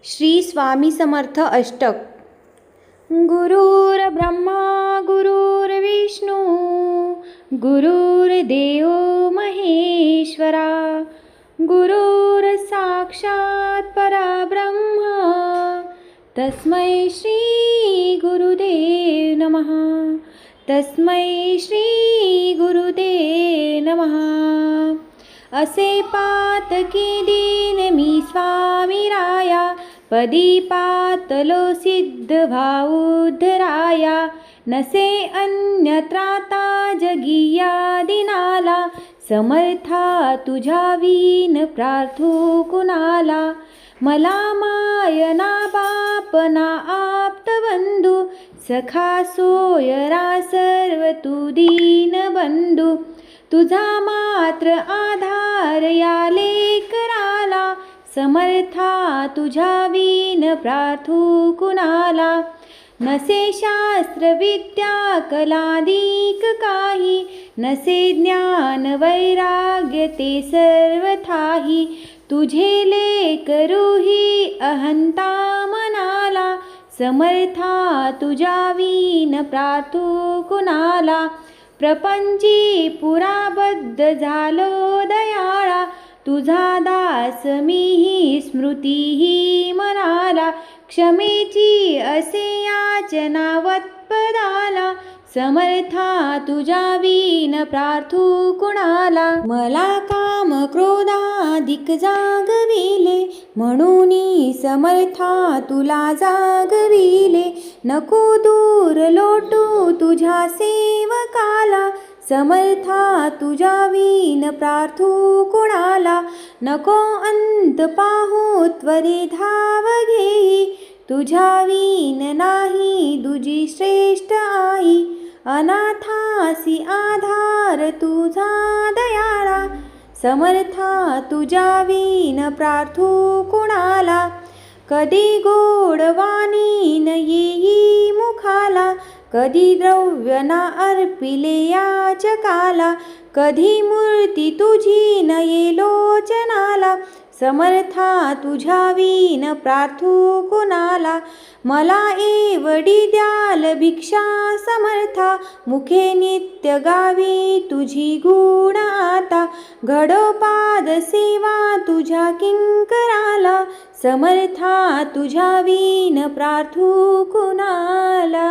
श्री स्वामी समर्थ अष्टक. गुरुर्ब्रह्मा गुरुर्विष्णू गुरुर्देव महेश्वरा गुरुर्साक्षात् परब्रह्म तस्मै श्री गुरुदेव नमः. तस्मै श्री गुरुदेव नमः. असे पातकी दीन मी स्वामी राया पदी पातलो सिद्ध भाऊधराया. नसे अन्यत्राता जगिया दिनाला समर्था तुझ्या वीन प्रार्थू कुणाला. मला मायना बापना आप्त बंधू सखा सोयरा सर्व तू दीन बंधू. तुझा मात्र आधार या लेकराला समर्था तुझ्या वीन प्रार्थू कुणाला. नसे शास्त्र विद्या कलादिक काही नसे ज्ञान वैराग्य ते सर्व ठाही. तुझे लेकरूही अहंता मनाला समर्था तुझ्या वीन प्रार्थू कुणाला. प्रपंची पुराबद्ध झालो दयाळा तुझा दास मीही स्मृतीही मनाला. क्षमेची असे याचना वत्पदाला समर्था तुझ्या वीन प्रार्थू कुणाला. मला काम क्रोधाधिक जागविले म्हणून समर्था तुला जागविले. नको दूर लोटू तुझ्या सेवकाला समर्था तुझ्या वीन प्रार्थू कुणाला. नको अंत पाहू त्वरे धाव घेई तुझ्या वीन नाही दुजी श्रेष्ठ आई. अनाथासी आधार तुझा दयाळा समर्था तुझ्या वीन प्रार्थू कुणाला. कधी गोडवाणी न येई मुखाला कधी द्रव्य ना अर्पिले याचकाला. कधी मूर्ती तुझी न ये लोचनाला समर्था तुझ्या वीन प्रार्थू कुणाला. मला एवढी द्याल भिक्षा समर्था मुखे नित्य गावी तुझी गुण आता. घडोपाद सेवा तुझ्या किंकराला समर्था तुझ्या वीन प्रार्थू कुणाला.